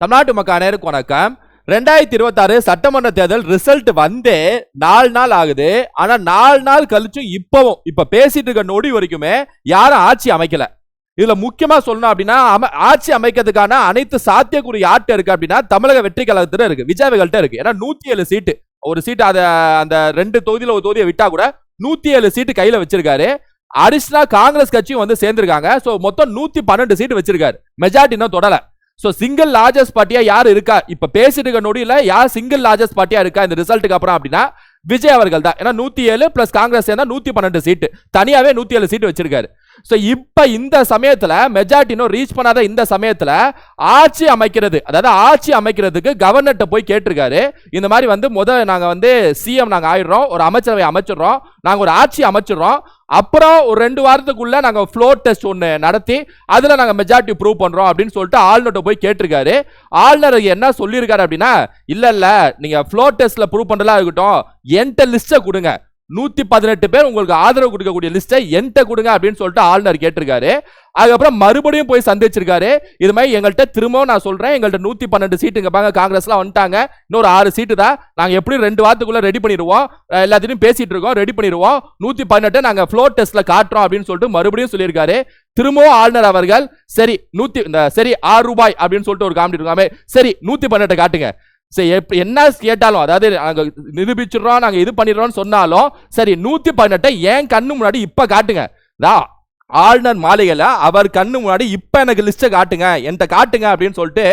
தமிழ்நாட்டு மக்கள் அனைவருக்கும் வணக்கம். 2026 சட்டமன்ற தேர்தல் ரிசல்ட் வந்தே 4 நாள் ஆகுது. ஆனா 4 நாள் கழிச்சும் இப்ப பேசிட்டு இருக்க நொடி வரைக்குமே யாரும் ஆட்சி அமைக்கல. இதுல முக்கியமா சொல்லணும் அப்படின்னா ஆட்சி அமைக்கிறதுக்கான அனைத்து சாத்தியக்கூறு யார்கிட்ட இருக்கு அப்படின்னா தமிழக வெற்றி கழகத்துல இருக்கு, விஜய் அவர்கள்ட்ட இருக்கு. ஏன்னா 107 சீட்டு, ஒரு சீட்டு அந்த 2 தொகுதியில ஒரு தொகுதியை விட்டா கூட 107 சீட்டு கையில வச்சிருக்காரு. அடிஷனலா காங்கிரஸ் கட்சியும் வந்து சேர்ந்திருக்காங்க. சோ மொத்தம் 112 சீட்டு வச்சிருக்காரு. மெஜாரிட்டி இன்னும் தொடல. சோ சிங்கிள் லார்ஜஸ்ட் பார்ட்டியா யார் இருக்கா இப்ப பேசிட்டு இருக்க நொடியில யார் சிங்கிள் லார்ஜஸ்ட் பார்ட்டியா இருக்கா இந்த ரிசல்ட்டுக்கு அப்புறம் அப்படின்னா விஜய் அவர்கள் தான். ஏன்னா 107 பிளஸ் காங்கிரஸ் சேர்ந்தா 112 சீட்டு, தனியாவே 107 சீட்டு வச்சிருக்காரு. சோ இப்ப இந்த சமயத்துல மெஜாரிட்டி ரீச் பண்ணாத இந்த சமயத்துல ஆட்சி அமைக்கிறது, அதாவது ஆட்சி அமைக்கிறதுக்கு கவர்னர்ட்ட போய் கேட்டிருக்காரு. இந்த மாதிரி வந்து நாங்க வந்து சிஎம் நாங்க ஆயிடுறோம், ஒரு அமைச்சரவை அமைச்சிடுறோம், நாங்க ஒரு ஆட்சி அமைச்சிடுறோம், அப்புறம் ஒரு 2 வாரத்துக்குள்ள நாங்க ஃப்ளோர் டெஸ்ட் ஒன்னு நடத்தி அதுல நாங்க மெஜாரிட்டி ப்ரூவ் பண்றோம் அப்படின்னு சொல்லிட்டு ஆளுநர்ட்ட போய் கேட்டிருக்காரு. ஆளுநர் என்ன சொல்லியிருக்காரு அப்படின்னா, இல்ல நீங்க ஃப்ளோர் டெஸ்ட்ல ப்ரூவ் பண்றதா இருக்கட்டும், என்கிட்ட லிஸ்ட கொடுங்க, 118 பேர் உங்களுக்கு ஆதரவு கொடுக்கக்கூடிய லிஸ்டை என்கிட்ட கொடுங்க அப்படின்னு சொல்லிட்டு ஆளுநர் கேட்டிருக்காரு. அதுக்கப்புறம் மறுபடியும் போய் சந்திச்சிருக்காரு. இது மாதிரி எங்கள்கிட்ட திரும்பவும் நான் சொல்றேன், எங்கள்கிட்ட 112 சீட்டுங்க பாங்க, காங்கிரஸ்லாம் வந்துட்டாங்க, இன்னொரு 6 சீட்டு தான், நாங்க எப்படி 2 வாரத்துக்குள்ள ரெடி பண்ணிடுவோம், எல்லாத்தையும் பேசிட்டு இருக்கோம், ரெடி பண்ணிடுவோம், 118 நாங்க ஃப்ளோர் டெஸ்ட்ல காட்டுறோம் அப்படின்னு சொல்லிட்டு மறுபடியும் சொல்லியிருக்காரு. திரும்பவும் ஆளுநர் அவர்கள் சரி 6 ரூபாய் அப்படின்னு சொல்லிட்டு ஒரு காமெடி இருக்காமே, சரி 118 காட்டுங்க, சரி என்ன கேட்டாலும், அதாவது நாங்க நிரூபிச்சிடறோம், நாங்க இது பண்ணிடுறோம் சொன்னாலும் சரி 118 ஏன் கண்ணு முன்னாடி இப்ப காட்டுங்க, ஆளுநர் மாளிகையில அவர் கண்ணு முன்னாடி இப்ப எனக்கு லிஸ்ட காட்டுங்க, என்கிட்ட காட்டுங்க அப்படின்னு சொல்லிட்டு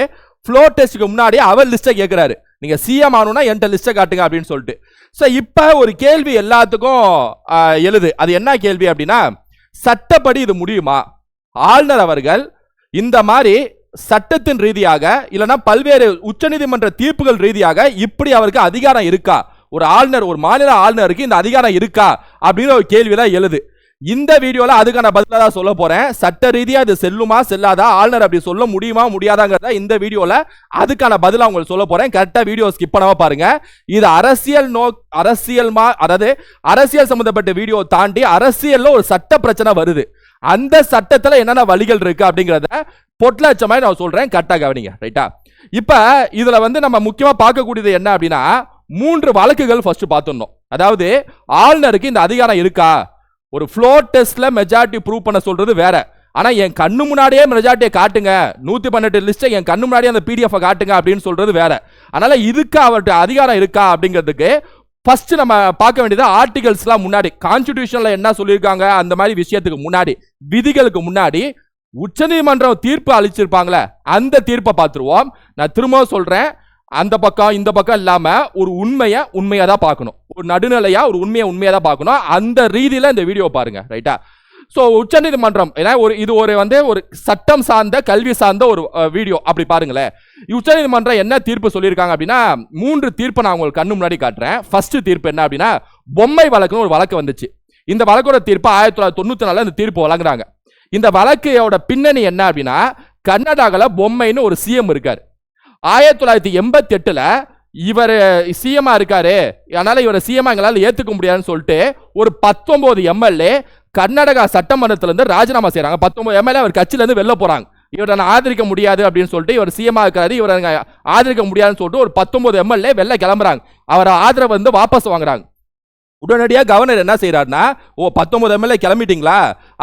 ஃப்ளோர் டெஸ்ட்க்கு முன்னாடி அவர் லிஸ்ட கேட்கிறாரு. நீங்க சிஎம் ஆகணும்னா என்கிட்ட லிஸ்ட காட்டுங்க அப்படின்னு சொல்லிட்டு. சோ இப்ப ஒரு கேள்வி எல்லாத்துக்கும் எழுது. அது என்ன கேள்வி அப்படின்னா, சட்டப்படி இது முடியுமா? ஆளுநர் அவர்கள் இந்த மாதிரி சட்டத்தின் ரீதியாக இல்லனா பல்வேறு உச்சநீதிமன்ற தீர்ப்புகள் ரீதியாக இப்படி அவருக்கு அதிகாரம் இருக்கா? ஒரு ஆளுநர், ஒரு மாநில ஆளுநருக்கு இந்த அதிகாரம் இருக்கா அப்படின்னு ஒரு கேள்விதான் எழுது. இந்த வீடியோல அதுக்கான பதிலா தான் சொல்ல போறேன். சட்ட ரீதியா இது செல்லுமா செல்லாதா, ஆளுநர் அப்படி சொல்ல முடியுமா முடியாதாங்கிறத இந்த வீடியோல அதுக்கான பதிலா உங்களுக்கு சொல்ல போறேன். கரெக்டா வீடியோ ஸ்கிப் பண்ணாம பாருங்க. இது அதாவது அரசியல் சம்பந்தப்பட்ட வீடியோ தாண்டி அரசியல்ல ஒரு சட்ட பிரச்சனை வருது, அந்த சட்டத்துல என்னென்ன வழிகள் இருக்கு அப்படிங்கறத பொட்லச்ச மாதிரி நான் சொல்றேன், கரெக்டா கவனிங்க. ரைட்டா? இப்ப இதுல வந்து நம்ம முக்கியமா பார்க்கக்கூடியது என்ன அப்படின்னா, 3 வழக்குகள் ஃபர்ஸ்ட் பார்த்துடணும். அதாவது ஆளுநருக்கு இந்த அதிகாரம் இருக்கா? ஒரு ஃப்ளோர் டெஸ்ட்ல மெஜாரிட்டி ப்ரூவ் பண்ண சொல்றது வேற, ஆனா என் கண்ணு முன்னாடியே மெஜாரிட்டியை காட்டுங்க, 118 லிஸ்ட் என் கண்ணு முன்னாடியே அந்த பிடிஎஃப் காட்டுங்க அப்படின்னு சொல்றது வேற. அதனால இதுக்கு அவர்கிட்ட அதிகாரம் இருக்கா அப்படிங்கிறதுக்கு ஃபர்ஸ்ட் நம்ம பார்க்க வேண்டியது ஆர்டிகல்ஸ்லாம் முன்னாடி, கான்ஸ்டிடியூஷன்ல என்ன சொல்லியிருக்காங்க அந்த மாதிரி விஷயத்துக்கு முன்னாடி, விதிகளுக்கு முன்னாடி உச்சநீதிமன்றம் தீர்ப்பு அளிச்சிருப்பாங்களே அந்த தீர்ப்பை பார்த்துருவோம். நான் திரும்ப சொல்றேன், அந்த பக்கம் இந்த பக்கம் இல்லாம ஒரு உண்மையா தான் பார்க்கணும், ஒரு நடுநிலையா ஒரு உண்மையா தான் பார்க்கணும். அந்த ரீதியில இந்த வீடியோ பாருங்க. ரைட்டா? சோ உச்சநீதிமன்றம் இது ஒரு சட்டம் சார்ந்த கல்வி சார்ந்த ஒரு வீடியோ, அப்படி பாருங்களேன். உச்சநீதிமன்றம் என்ன தீர்ப்பு சொல்லியிருக்காங்க அப்படின்னா, 3 தீர்ப்பை நான் உங்களுக்கு கண்ணு முன்னாடி காட்டுறேன். ஃபர்ஸ்ட் தீர்ப்பு என்ன அப்படின்னா, பொம்மை வழக்குன்னு ஒரு வழக்கு வந்துச்சு. இந்த வழக்கோட தீர்ப்பு 1994 இந்த தீர்ப்பு வழங்குறாங்க. இந்த வழக்கோட பின்னணி என்ன அப்படின்னா, கர்நாடகால பொம்மைன்னு ஒரு சிஎம் இருக்காரு. 1988 இவர் சிஎம்மா இருக்காரு, அதனால இவரை சிஎம்மா எங்களால் ஏத்துக்க முடியாதுன்னு சொல்லிட்டு ஒரு 19 எம்எல்ஏ கர்நாடகா சட்டமன்றத்திலிருந்து ராஜினாமா செய்யறாங்க. 19 எம்எல்ஏ அவர் கட்சியில இருந்து வெளில போறாங்க. இவரை ஆதரிக்க முடியாது அப்படின்னு சொல்லிட்டு, இவர் சிஎம்மா இருக்காரு, இவரை ஆதரிக்க முடியாதுன்னு சொல்லிட்டு ஒரு 19 எம்எல்ஏ வெளில கிளம்புறாங்க. அவர் ஆதரவு வந்து வாபஸ் வாங்குறாங்க. உடனடியாக கவர்னர் என்ன செய்யறாருன்னா, 19 எம்எல்ஏ கிளம்பிட்டீங்களா,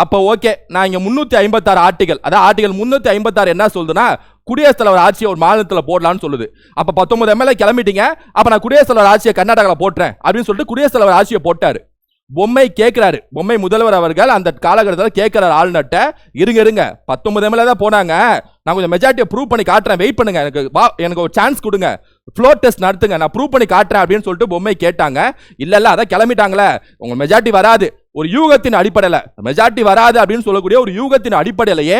அப்ப ஓகே, நான் இங்க 356 ஆர்டிகல், அதாவது ஆர்டிகல் 356 என்ன சொல்லுதுன்னா, குடியரசுத் தலைவர் ஆட்சியை ஒரு மாநிலத்தில் போடலாம்னு சொல்லுது. அப்ப 19 எம்எல்ஏ கிளம்பிட்டீங்க, அப்ப நான் குடியரசுத் தலைவர் ஆட்சியை கர்நாடகாவில் போட்டுறேன் அப்படின்னு சொல்லிட்டு குடியரசுத் தலைவர் ஆட்சியை போட்டாரு. பொம்மை கேட்கிறாரு, பொம்மை முதல்வர் அவர்கள் அந்த காலகட்டத்தில் கேட்கிறார் ஆளுநர்ட்ட, இருங்க 19 எம்எல்ஏ தான் போனாங்க, நான் கொஞ்சம் மெஜாரிட்டியை ப்ரூவ் பண்ணி காட்டுறேன், வெயிட் பண்ணுங்க, எனக்கு ஒரு சான்ஸ் கொடுங்க, ஃப்ளோர் டெஸ்ட் நடத்துங்க, நான் ப்ரூவ் பண்ணி காட்டுறேன் அப்படின்னு சொல்லிட்டு பொம்மை கேட்டாங்க. இல்ல அதான் கிளம்பிட்டாங்களே, உங்க மெஜாரிட்டி வராது, ஒரு யூகத்தின் அடிப்படையில் மெஜாரிட்டி வராது அப்படின்னு சொல்லக்கூடிய ஒரு யூகத்தின் அடிப்படையிலேயே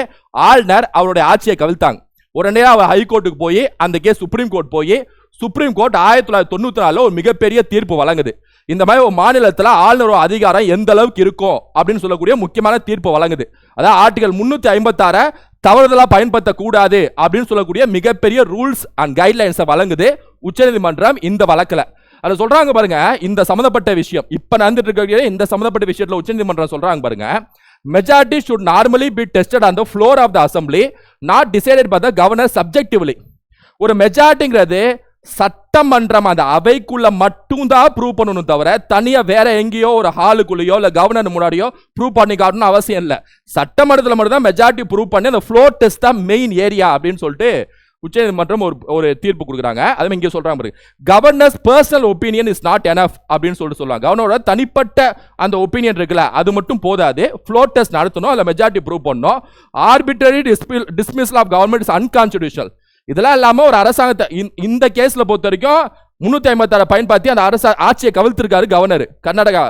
ஆளுநர் அவருடைய ஆட்சியை கவிழ்த்தாங்க. உடனே அவர் ஹைகோர்ட்டுக்கு போய் அந்த கேஸ் சுப்ரீம் கோர்ட் போய், சுப்ரீம் கோர்ட் 1994 ஒரு மிகப்பெரிய தீர்ப்பு வழங்குது. இந்த மாதிரி ஒரு மாநிலத்தில் ஆளுநர் அதிகாரம் எந்த அளவுக்கு இருக்கும் அப்படின்னு சொல்லக்கூடிய முக்கியமான தீர்ப்பு வழங்குது. அதாவது ஆர்டிகல் 356 தவறுதலா பயன்படுத்தக்கூடாது அப்படின்னு சொல்லக்கூடிய மிகப்பெரிய ரூல்ஸ் அண்ட் கைட்லைன்ஸை வழங்குது உச்சநீதிமன்றம் இந்த வழக்கில். அதை சொல்றாங்க பாருங்க, இந்த சம்பந்தப்பட்ட விஷயம் இப்ப நடந்துட்டு இருக்க இந்த சம்பந்தப்பட்ட விஷயத்துல உச்சநீதிமன்றம் சொல்றாங்க பாருங்க, majority should normally be tested on the floor of the assembly, not decided by the governor subjectively. ஒரு மெஜாரிட்டிங்கிறது சட்டமன்றம் அந்த அவைக்குள்ள மட்டும் தான் ப்ரூவ் பண்ணணும் தவிர தனியா வேற எங்கேயோ ஒரு ஹாலுக்குள்ளேயோ இல்ல கவர்னர் முன்னாடியோ ப்ரூவ் பண்ணி காட்டணும் அவசியம் இல்லை. சட்டமன்றத்தில் மட்டும் தான் மெஜாரிட்டி ப்ரூவ் பண்ணி அந்த ஃப்ளோர் டெஸ்ட் தான் மெயின் ஏரியா அப்படின்னு சொல்லிட்டு உச்சநீதிமன்றம் ஒரு தீர்ப்பு கொடுக்குறாங்க. அதுவும் இங்கே சொல்றாங்க, governors personal opinion is not enough அப்படின்னு சொல்லுவாங்க. கவர்னரோட தனிப்பட்ட அந்த ஒப்பீனியன் இருக்குல்ல, அது மட்டும் போதாது, ஃப்ளோர் டெஸ்ட் நடத்தணும், அதில் மெஜாரிட்டி ப்ரூவ் பண்ணணும். Arbitrary dismissal of government is unconstitutional. இதெல்லாம் இல்லாம ஒரு அரசாங்கத்தை இந்த கேஸ்ல பொறுத்த வரைக்கும் 356 பயன்படுத்தி அந்த ஆட்சியை கவிழ்த்திருக்காரு கவர்னர் கர்நாடகா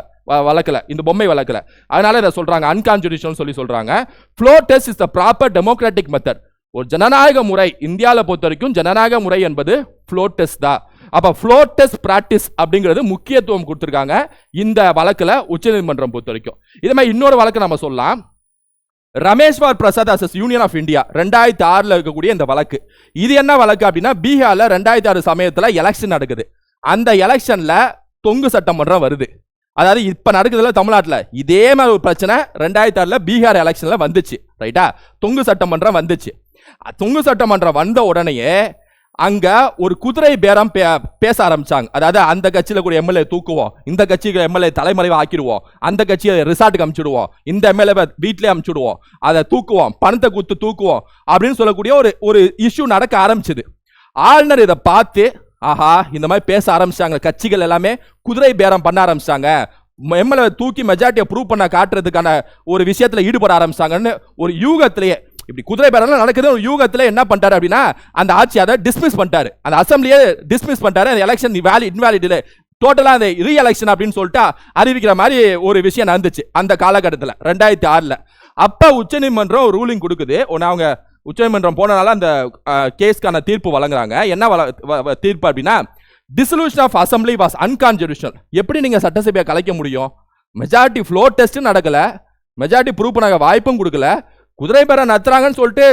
வழக்குல, இந்த பொம்மை வழக்குல. அதனால இதை சொல்றாங்க அன்கான்ஸ்டிடியூஷனல் சொல்லி சொல்றாங்க. Floor test is the proper democratic method. ஒரு ஜனநாயக முறை இந்தியாவில் பொறுத்த வரைக்கும் ஜனநாயக முறை என்பது ஃப்ளோர் டெஸ்ட் தான். அப்ப ஃப்ளோர் டெஸ்ட் பிராக்டிஸ் அப்படிங்கிறது முக்கியத்துவம் கொடுத்திருக்காங்க இந்த வழக்குல உச்சநீதிமன்றம் பொறுத்த வரைக்கும். இதே மாதிரி இன்னொரு வழக்கு நம்ம சொல்லலாம், ரமேஸ்வர் பிரசாத் அசஸ் யூனியன் ஆஃப் இந்தியா 2006 இருக்கக்கூடிய இந்த வழக்கு. இது என்ன வழக்கு அப்படின்னா, பீகார்ல 2006 சமயத்துல எலெக்ஷன் நடக்குது. அந்த எலெக்ஷன்ல தொங்கு சட்டமன்றம் வருது. அதாவது இப்ப நடக்குதுல தமிழ்நாட்டில் இதே மாதிரி ஒரு பிரச்சனை 2006 பீகார் எலெக்ஷன்ல வந்துச்சு. ரைட்டா, தொங்கு சட்டமன்றம் வந்துச்சு. தொங்கு சட்டமன்றம் வந்த உடனேயே அங்க ஒரு குதிரை பேரம் பேச ஆரம்பிச்சாங்க. அதாவது அந்த கட்சியில கூட எம்எல்ஏ தூக்குவோம், இந்த கட்சிக்கு எம்எல்ஏ தலைமறைவா ஆக்கிடுவோம், அந்த கட்சியை ரிசார்ட்டுக்கு அனுப்பிச்சுடுவோம், இந்த எம்எல்ஏ வீட்டிலே அனுப்பிச்சுடுவோம், அதை தூக்குவோம், பணத்தை கொடுத்து தூக்குவோம் அப்படின்னு சொல்லக்கூடிய ஒரு இஷ்யூ நடக்க ஆரம்பிச்சது. ஆளுநர் இதை பார்த்து, ஆஹா இந்த மாதிரி பேச ஆரம்பிச்சாங்க, கட்சிகள் எல்லாமே குதிரை பேரம் பண்ண ஆரம்பிச்சாங்க, எம்எல்ஏ தூக்கி மெஜாரிட்டியை ப்ரூவ் பண்ண காட்டுறதுக்கான ஒரு விஷயத்துல ஈடுபட ஆரம்பிச்சாங்கன்னு ஒரு யூகத்திலேயே, இப்படி குதிரை பேரம் நடக்குது ஒரு யூகத்துல என்ன பண்ணிட்டாரு அப்படின்னா, அந்த ஆட்சி அதை டிஸ்மிஸ் பண்ணிட்டாரு, அந்த அசம்பிளியே டிஸ்மிஸ் பண்ணிட்டாரு. அந்த எலெக்ஷன் இன்வாலிட் டோட்டலா அந்த ரீ எலெக்ஷன் அப்படின்னு சொல்லிட்டு அறிவிக்கிற மாதிரி ஒரு விஷயம் நடந்துச்சு அந்த காலகட்டத்தில் 2006. அப்ப உச்சநீதிமன்றம் ரூலிங் கொடுக்குது. அவங்க உச்சநீதிமன்றம் போனனால அந்த கேஸ்க்கான தீர்ப்பு வழங்குறாங்க. என்ன தீர்ப்பு அப்படின்னா, dissolution of assembly was unconstitutional. எப்படி நீங்க சட்டசபையை கலைக்க முடியும்? மெஜாரிட்டி ஃப்ளோர் டெஸ்ட் நடக்கல, மெஜாரிட்டி ப்ரூவ் பண்ண வாய்ப்பும் கொடுக்கல, குதிரை பேரம் நடத்துறாங்கன்னு சொல்லிட்டு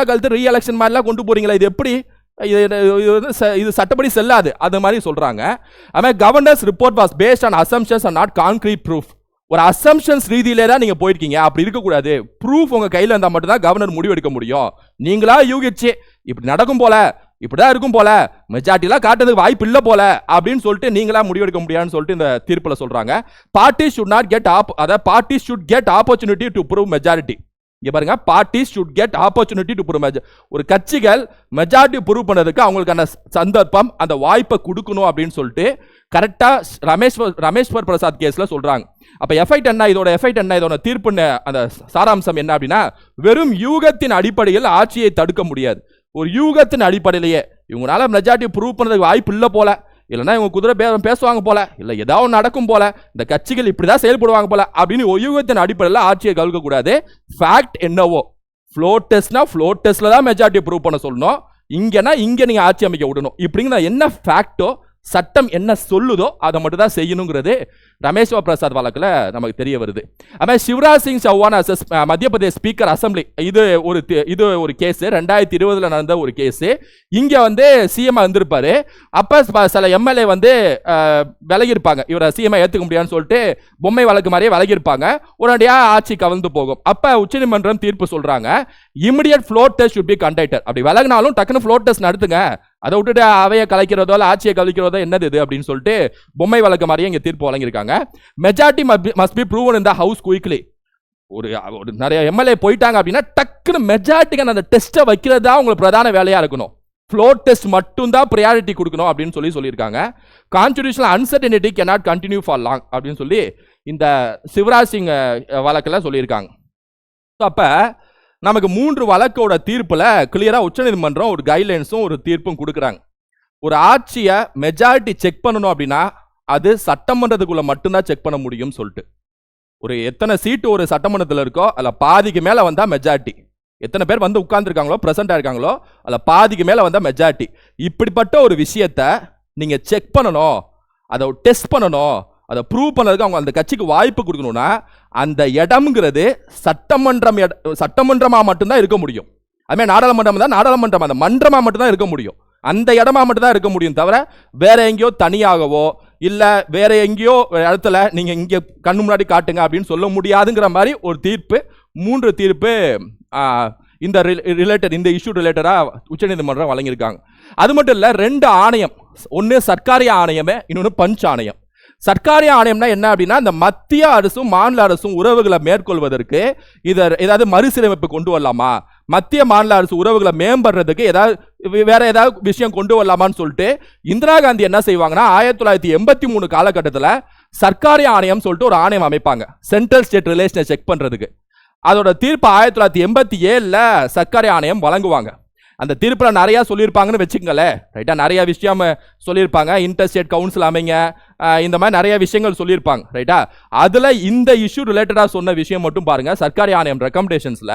கழுத்து ரீ எலெக்ஷன் மாதிரிலாம் கொண்டு போறீங்களா? இது எப்படி? இது சட்டப்படி செல்லாது. அது மாதிரி சொல்றாங்க. அதுமாதிரி governors report was based on assumptions and not concrete proof. ஒரு அசம்ப்ஷன்ஸ் ரீதியிலே தான் நீங்க போயிருக்கீங்க, அப்படி இருக்கக்கூடாது. ப்ரூஃப் உங்க கையில் இருந்தால் மட்டும்தான் கவர்னர் முடிவு எடுக்க முடியும். நீங்களா யூகிச்சு இப்படி நடக்கும் போல, இப்படிதான் இருக்கும் போல, மெஜாரிட்டிலாம் காட்டுறதுக்கு வாய்ப்பு இல்லை போல அப்படின்னு சொல்லிட்டு நீங்களா முடிவெடுக்க முடியாதுன்னு சொல்லிட்டு இந்த தீர்ப்பில் சொல்றாங்க. பார்ட்டிஸ் ஷுட் நாட் கெட் அதாவது parties should get opportunity to prove majority. இங்க பாருங்க, parties should get opportunity to prove majority. ஒரு கட்சிகள் மெஜாரிட்டி ப்ரூவ் பண்ணதுக்கு அவங்களுக்கான சந்தர்ப்பம், அந்த வாய்ப்பை கொடுக்கணும் அப்படின்னு சொல்லிட்டு கரெக்டா ரமேஸ்வர் பிரசாத் கேஸ்ல சொல்றாங்க. அப்ப எஃபெக்ட் என்ன, இதோட எஃபெக்ட் என்ன, இதோட தீர்ப்பு அந்த சாராம்சம் என்ன அப்படின்னா, வெறும் யூகத்தின் அடிப்படையில் ஆட்சியை தடுக்க முடியாது. ஒரு யூகத்தின் அடிப்படையிலேயே இவங்களால மெஜாரிட்டி ப்ரூவ் பண்ணதுக்கு வாய்ப்பு இல்லை போல, இல்லைன்னா இவங்க குதிரை பேசுவாங்க போல, இல்லை ஏதாவது நடக்கும் போல, இந்த கட்சிகள் இப்படிதான் செயல்படுவாங்க போல அப்படின்னு ஒரு யூகத்தின் அடிப்படையில் ஆட்சியை கவுக்க கூடாது. ஃபேக்ட் என்னவோ, ஃப்ளோர் டெஸ்ட்னா ஃப்ளோர் டெஸ்ட்ல தான் மெஜாரிட்டி ப்ரூவ் பண்ண சொல்லணும், இங்கன்னா இங்க நீங்க ஆட்சி அமைக்க விடணும். இப்படிங்கிற என்ன ஃபேக்டோ, சட்டம் என்ன சொல்லுதோ அதை மட்டும் தான் செய்யணுங்கிறது ரமேஸ்வர் பிரசாத் வழக்கில் நமக்கு தெரிய வருது. அதுமாதிரி சிவராஜ் சிங் சௌஹான் மத்திய பிரதேஷ் ஸ்பீக்கர் அசம்பிளி, இது ஒரு கேஸ் 2020 நடந்த ஒரு கேஸ். இங்க சிஎம் வந்திருப்பாரு. அப்ப சில எம்எல்ஏ விலகி இருப்பாங்க, இவரை சிஎம் ஏத்துக்க முடியாதுன்னு சொல்லிட்டு பொம்மை வழக்கு மாதிரியே விலகி இருப்பாங்க. உடனடியா ஆட்சி கவிழ்ந்து போகும். அப்ப உச்சநீதிமன்றம் தீர்ப்பு சொல்றாங்க, immediate floor test should be conducted. அப்படி விலகினாலும் டக்குன்னு ஃப்ளோர் டெஸ்ட் நடத்துங்க, அதை விட்டுட்டு அவையை கலைக்கிறதோ இல்லை ஆட்சியை கலைக்கிறதோ என்னது இது அப்படின்னு சொல்லிட்டு பொம்மை வழக்கு மாதிரியே இங்க தீர்ப்பு வழங்கியிருக்காங்க. Majority must be proven in the house quickly. ஒரு நிறைய எம்எல்ஏ போயிட்டாங்க அப்படின்னா டக்குன்னு மெஜாரிட்டிக்கு அந்த டெஸ்ட்டை வைக்கிறது தான் உங்களுக்கு பிரதான வேலையா இருக்கணும். ஃப்ளோர் டெஸ்ட் மட்டும் தான் ப்ரையாரிட்டி கொடுக்கணும் அப்படின்னு சொல்லியிருக்காங்க. Constitutional uncertainty cannot continue for long அப்படின்னு சொல்லி இந்த சிவராஜ் சிங் வழக்கில் சொல்லியிருக்காங்க. அப்ப நமக்கு 3 வழக்கோட தீர்ப்புல கிளியரா உச்சநீதிமன்றம் ஒரு கைட்லைன்ஸும் ஒரு தீர்ப்பும் கொடுக்குறாங்க. ஒரு ஆட்சியை மெஜாரிட்டி செக் பண்ணணும் அப்படின்னா அது சட்டமன்றத்துக்குள்ள மட்டும்தான் செக் பண்ண முடியும் சொல்லிட்டு. ஒரு எத்தனை சீட்டு ஒரு சட்டமன்றத்தில் இருக்கோ அதில் பாதிக்கு மேலே வந்தால் மெஜாரிட்டி, எத்தனை பேர் உட்கார்ந்துருக்காங்களோ பிரசண்டாக இருக்காங்களோ அதில் பாதிக்கு மேலே வந்தால் மெஜாரிட்டி. இப்படிப்பட்ட ஒரு விஷயத்தை நீங்கள் செக் பண்ணணும், அதை டெஸ்ட் பண்ணணும், அதை ப்ரூவ் பண்ணதுக்கு அவங்க அந்த கட்சிக்கு வாய்ப்பு கொடுக்கணும்னா அந்த இடம்ங்கிறது சட்டமன்றமாக மட்டும்தான் இருக்க முடியும். அதுமாதிரி நாடாளுமன்றம் தான் நாடாளுமன்றம் அந்த மன்றமாக மட்டும்தான் இருக்க முடியும், அந்த இடமா மட்டும் தான் இருக்க முடியும். தவிர வேற எங்கேயோ தனியாகவோ இல்லை வேற எங்கேயோ இடத்துல நீங்கள் இங்கே கண்ணு முன்னாடி காட்டுங்க அப்படின்னு சொல்ல முடியாதுங்கிற மாதிரி ஒரு தீர்ப்பு, 3 தீர்ப்பு இந்த இஷ்யூ ரிலேட்டடாக உச்சநீதிமன்றம் வழங்கியிருக்காங்க. அது மட்டும் இல்ல, 2 ஆணையம், ஒன்னு சர்க்காரிய ஆணையமே, இன்னொன்னு பஞ்ச் ஆணையம். சர்க்காரிய ஆணையம்னா என்ன அப்படின்னா, இந்த மத்திய அரசும் மாநில அரசும் உறவுகளை மேற்கொள்வதற்கு ஏதாவது மறுசீரமைப்பு கொண்டு வரலாமா, மத்திய மாநில அரசு உறவுகளை மேம்படுறதுக்கு வேற ஏதாவது விஷயம் கொண்டு வரலாமான்னு சொல்லிட்டு இந்திரா காந்தி என்ன செய்வாங்கன்னா 1983 காலகட்டத்தில் சர்க்காரிய ஆணையம் சொல்லிட்டு ஒரு ஆணையம் அமைப்பாங்க, சென்ட்ரல் ஸ்டேட் ரிலேஷனை செக் பண்றதுக்கு. அதோட தீர்ப்பு 1987 சர்க்காரிய ஆணையம் வழங்குவாங்க. அந்த தீர்ப்பில் நிறைய சொல்லியிருப்பாங்கன்னு வச்சுக்கங்களேன், ரைட்டா. நிறைய விஷயம் சொல்லியிருப்பாங்க, இன்டர்ஸ்டேட் கவுன்சில் அமைங்க, இந்த மாதிரி நிறைய விஷயங்கள் சொல்லியிருப்பாங்க, ரைட்டா. அதில் இந்த இஷ்யூ ரிலேட்டடாக சொன்ன விஷயம் மட்டும் பாருங்க. சர்க்காரி ஆணையம் ரெக்கமெண்டேஷன்ஸில்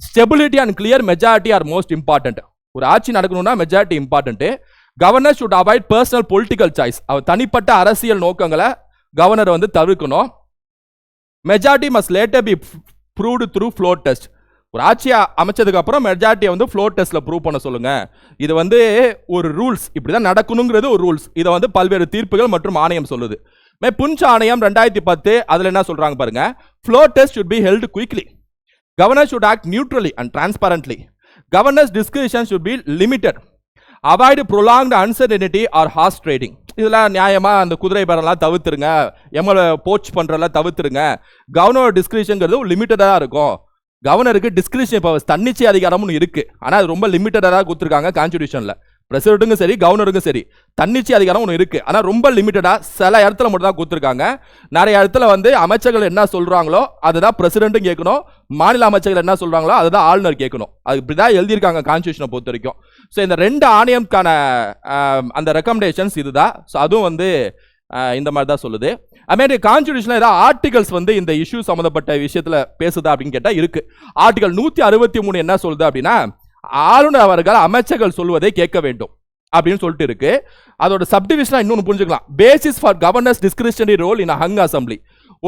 stability and clear majority are most important. ஒரு ஆட்சி நடக்கணும்னா majority important. Governor should avoid personal political choice. அவர் தனிப்பட்ட அரசியல் நோக்கங்களை கவர்னர் வந்து தவிர்க்கணும். Majority must later be proved through floor test. ஒரு ஆட்சியை அமைச்சதுக்கு அப்புறம் மெஜாரிட்டியை வந்து ஃப்ளோர் டெஸ்ட்ல ப்ரூவ் பண்ண சொல்லுங்க. இது வந்து ஒரு ரூல்ஸ், இப்படிதான் நடக்கணுங்கிறது ஒரு ரூல்ஸ். இதை வந்து பல்வேறு தீர்ப்புகள் மற்றும் ஆணையம் சொல்லுது. புஞ்ச் ஆணையம் 2010 அதுல என்ன சொல்றாங்க பாருங்க. Floor test should be held quickly. Governor should act neutrally and transparently. Governor's discretion should be limited. Avoid prolonged uncertainty or horse trading. இதெல்லாம் நியாயமா அந்த குதிரை பேரெல்லாம் தவிர்த்துருங்க, எம்எல்ஏ போச் பண்றதெல்லாம் தவிர்த்துருங்க. கவர்னர் டிஸ்கிரிஷன்ங்கிறது லிமிட்டடா இருக்கும். கவர்னருக்கு டிஸ்கிரிஷன் பவர்ஸ், தன்னிச்சை அதிகாரமும் இருக்கு, ஆனா அது ரொம்ப லிமிட்டடா கொடுத்துருக்காங்க கான்ஸ்டிடியூஷன்ல. பிரசிடென்ட்டுக்கும் சரி கவர்னருக்கும் சரி தன்னிச்சை அதிகாரம் ஒன்று இருக்கு, ஆனா ரொம்ப லிமிட்டடா சில இடத்துல மட்டும் தான் கொடுத்துருக்காங்க. நிறைய இடத்துல வந்து அமைச்சர்கள் என்ன சொல்றாங்களோ அதுதான் பிரசிடென்ட்டும் கேட்கணும், மாநில அமைச்சர்கள் என்ன சொல்றாங்களோ அதுதான் ஆளுநர் கேட்கணும். அது இப்படிதான் எழுதியிருக்காங்க கான்ஸ்டிடியூஷனை பொறுத்த வரைக்கும். ஸோ இந்த 2 ஆணையம்கான அந்த ரெக்கமெண்டேஷன்ஸ் இதுதான். ஸோ அதுவும் வந்து இந்த மாதிரி தான் சொல்லுது. அதுமாதிரி கான்ஸ்டிடியூஷன்ல ஏதாவது ஆர்டிகல்ஸ் வந்து இந்த இஷ்யூ சம்பந்தப்பட்ட விஷயத்துல பேசுதா அப்படின்னு கேட்டா இருக்கு. ஆர்டிகல் 163 என்ன சொல்லுது அப்படின்னா, ஆளுநர் அவர்கள் அமைச்சர்கள் சொல்வதை கேட்க வேண்டும் அப்படின்னு சொல்லிட்டு இருக்கு. அதோட சப்டிவிஷனா இன்னொன்னு புரிஞ்சுக்கலாம். Basis for governor's discretionary role in hung assembly.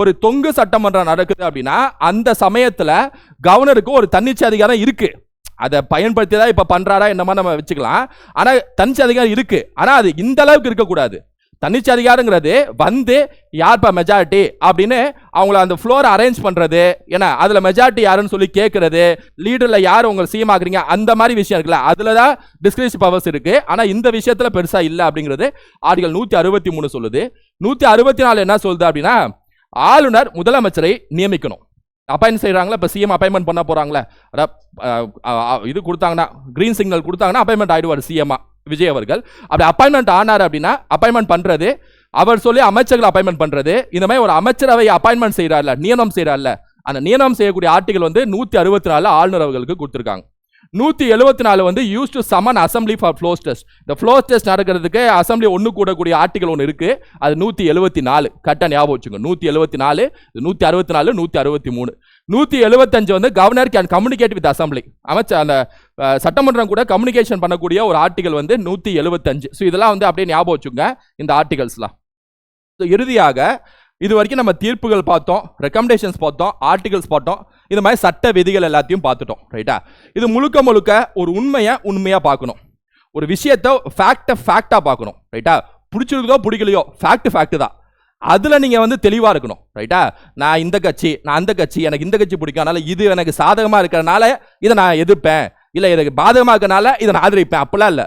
ஒரு தொங்கு சட்டமன்றம் நடக்குது அப்படின்னா அந்த சமயத்துல கவர்னருக்கு ஒரு தன்னிச்சை அதிகாரம் இருக்கு. அதை பயன்படுத்தி தான் இப்ப பண்றாரா என்னமா நம்ம வச்சுக்கலாம். ஆனா தன்னிச்சை அதிகாரம் இருக்கு, ஆனா அது இந்த அளவுக்கு இருக்கக்கூடாது. தன்னிச்சை அதிகாரங்கிறது வந்து யார்ப்பா மெஜாரிட்டி அப்படின்னு அவங்கள அந்த ஃப்ளோரை அரேஞ்ச் பண்றது, ஏன்னா அதுல மெஜாரிட்டி யாருன்னு சொல்லி கேட்கறது, லீடர்ல யார் உங்களை சிஎம் ஆகுறீங்க அந்த மாதிரி விஷயம் இருக்குல்ல, அதுலதான் டிஸ்கிரிஷன் பவர்ஸ் இருக்கு. ஆனா இந்த விஷயத்துல பெருசா இல்ல அப்படிங்கிறது ஆர்டிகல் 163 சொல்லுது. 164 என்ன சொல்லுது அப்படின்னா, ஆளுநர் முதலமைச்சரை நியமிக்கணும். அப்பாயின்ட் செய்யறாங்களா, இப்ப சிஎம் அப்பாயின்மெண்ட் பண்ண போறாங்களா, இது கொடுத்தாங்கன்னா கிரீன் சிக்னல் கொடுத்தாங்கன்னா அப்பாயின்மெண்ட் ஆயிடுவார் சிஎம் விஜய் அவர்கள். அப்படி அப்பாயின்மெண்ட் ஆனார் அப்படின்னா அப்பாயின்மெண்ட் பண்றது, அவர் சொல்லி அமைச்சர்கள் அப்பாயின்மெண்ட் பண்றது, இந்த மாதிரி ஒரு அமைச்சரவை அப்பாயின்மெண்ட் செய்யறாருல, நியமனம் செய்யறாருல, அந்த நியமனம் செய்யக்கூடிய ஆர்டிகல் வந்து 164 ஆளுநர் அவர்களுக்கு கொடுத்திருக்காங்க. 174 வந்து use to summon assembly for floor test. இந்த ஃப்ளோர் டெஸ்ட் நடக்கிறதுக்கு அசம்பிளி ஒன்று கூடக்கூடிய ஆர்டிகல் ஒன்று இருக்கு, அது 174. கரெக்டாக ஞாபகம் வச்சுங்க. 174, 164, 163. 175 வந்து governor can communicate with assembly. அமைச்சர் அந்த சட்டமன்றம் கூட கம்யூனிகேஷன் பண்ணக்கூடிய ஒரு ஆர்டிகல் வந்து 175. ஸோ இதெல்லாம் வந்து அப்படியே ஞாபகம் வச்சுங்க இந்த ஆர்டிகல்ஸ்லாம். இறுதியாக இது வரைக்கும் நம்ம தீர்ப்புகள் பார்த்தோம், ரெக்கமெண்டேஷன்ஸ் பார்த்தோம், ஆர்டிகல்ஸ் பார்த்தோம், இந்த மாதிரி சட்ட விதிகள் எல்லாத்தையும் பார்த்துட்டோம், ரைட்டா. இது முழுக்க முழுக்க ஒரு உண்மையா பார்க்கணும், ஒரு விஷயத்தை ஃபேக்டா பார்க்கணும், ரைட்டா. பிடிச்சிருக்குதோ பிடிக்கலையோ ஃபேக்ட் தான். அதுல நீங்க வந்து தெளிவா இருக்கணும், ரைட்டா. நான் இந்த கட்சி, நான் அந்த கட்சி, எனக்கு இந்த கட்சி பிடிக்கும், அதனால இது எனக்கு சாதகமா இருக்கிறதுனால இதை நான் எதிர்ப்பேன், இல்ல இதுக்கு பாதகமா இருக்கனால இதை நான் ஆதரிப்பேன், அப்படிலாம் இல்ல.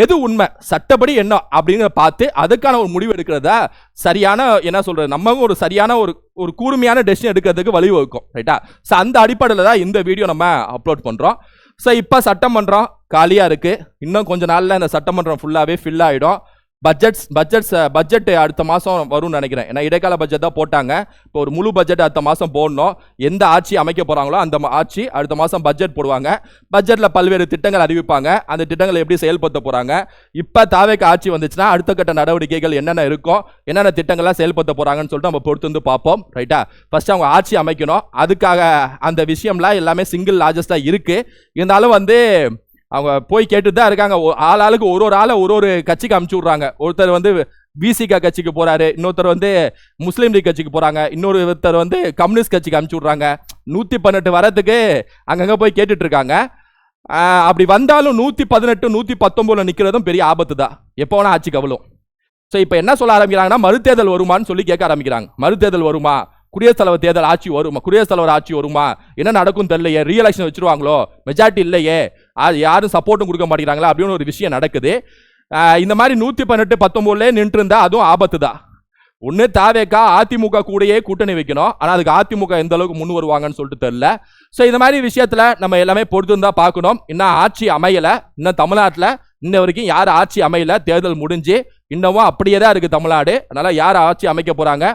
எது உண்மை, சட்டப்படி என்ன அப்படிங்கிற பார்த்து அதுக்கான ஒரு முடிவு எடுக்கிறதா சரியான, என்ன சொல்றது, நம்ம ஒரு சரியான ஒரு கூர்மையான டெசிஷன் எடுக்கிறதுக்கு வழிவகுக்கும், ரைட்டா. ஸோ அந்த அடிப்படையில் தான் இந்த வீடியோ நம்ம அப்லோட் பண்றோம். ஸோ இப்போ சட்டமன்றம் காலியா இருக்கு, இன்னும் கொஞ்ச நாள்ல இந்த சட்டமன்றம் ஃபுல்லாவே ஃபில் ஆயிடும். பட்ஜெட் அடுத்த மாதம் வரும்னு நினைக்கிறேன், ஏன்னா இடைக்கால பட்ஜெட் தான் போட்டாங்க. இப்போ ஒரு முழு பட்ஜெட் அடுத்த மாதம் போடணும். எந்த ஆட்சி அமைக்க போறாங்களோ அந்த ஆட்சி அடுத்த மாதம் பட்ஜெட் போடுவாங்க. பட்ஜெட்டில் பல்வேறு திட்டங்கள் அறிவிப்பாங்க, அந்த திட்டங்களை எப்படி செயல்படுத்த போறாங்க. இப்போ தாவேக்கு ஆட்சி வந்துச்சுன்னா அடுத்த கட்ட நடவடிக்கைகள் என்னென்ன இருக்கும், என்னென்ன திட்டங்கள்லாம் செயல்படுத்த போறாங்கன்னு சொல்லிட்டு நம்ம பொறுத்து வந்து பார்ப்போம், ரைட்டா. ஃபர்ஸ்ட் அவங்க ஆட்சி அமைக்கணும், அதுக்காக அந்த விஷயம்லாம் எல்லாமே சிங்கிள் லார்ஜஸ்டா இருக்கு. இருந்தாலும் வந்து அவங்க போய் கேட்டு தான் இருக்காங்க. ஆளுக்கு ஒரு ஆளை ஒரு கட்சிக்கு அனுப்பிச்சு விடுறாங்க. ஒருத்தர் வந்து விசிகா கட்சிக்கு போறாரு, இன்னொருத்தர் வந்து முஸ்லீம் லீக் கட்சிக்கு போறாங்க, இன்னொருத்தர் வந்து கம்யூனிஸ்ட் கட்சிக்கு அனுப்பிச்சு விடுறாங்க. 118 வரதுக்கு அங்கங்க போய் கேட்டுட்டு இருக்காங்க. அப்படி வந்தாலும் 118, 119 நிக்கிறதும் பெரிய ஆபத்து தான், எப்போ வேணா ஆட்சி கவலும். ஸோ இப்போ என்ன சொல்ல ஆரம்பிக்கிறாங்கன்னா, மறுதேர்தல் வருமானு சொல்லி கேட்க ஆரம்பிக்கிறாங்க. மறுதேர்தல் வருமா, குடியரசுத் தலைவர் தேர்தல் ஆட்சி வருமா, குடியரசுத் தலைவர் ஆட்சி வருமா, என்ன நடக்கும் தெரியலையே, ரீஎலெக்ஷன் வச்சிருவாங்களோ, மெஜாரிட்டி இல்லையே, யாரும் சப்போர்ட்டும் கொடுக்க மாட்டேங்கிறாங்களா அப்படின்னு ஒரு விஷயம் நடக்குது. இந்த மாதிரி 118-19 நின்று இருந்தா அதுவும் ஆபத்து தான். ஒன்னு தாவேக்கா அதிமுக கூடயே கூட்டணி வைக்கணும். ஆனா அதுக்கு அதிமுக எந்த அளவுக்கு முன் வருவாங்கன்னு சொல்லிட்டு தெரியல. சோ இந்த மாதிரி விஷயத்துல நம்ம எல்லாமே பொறுத்து தான் பார்க்கணும். இன்னும் ஆட்சி அமையல, இன்னும் தமிழ்நாட்டில் இன்ன வரைக்கும் யார் ஆட்சி அமையல, தேர்தல் முடிஞ்சு இன்னமும் அப்படியே தான் இருக்கு தமிழ்நாடு. அதனால யார் ஆட்சி அமைக்க போறாங்க,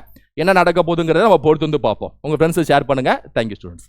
என்ன நடக்க போகுதுங்கிறத நம்ம பொறுத்து வந்து பார்ப்போம். உங்க ஃப்ரெண்ட்ஸ் ஷேர் பண்ணுங்க. Thank you students.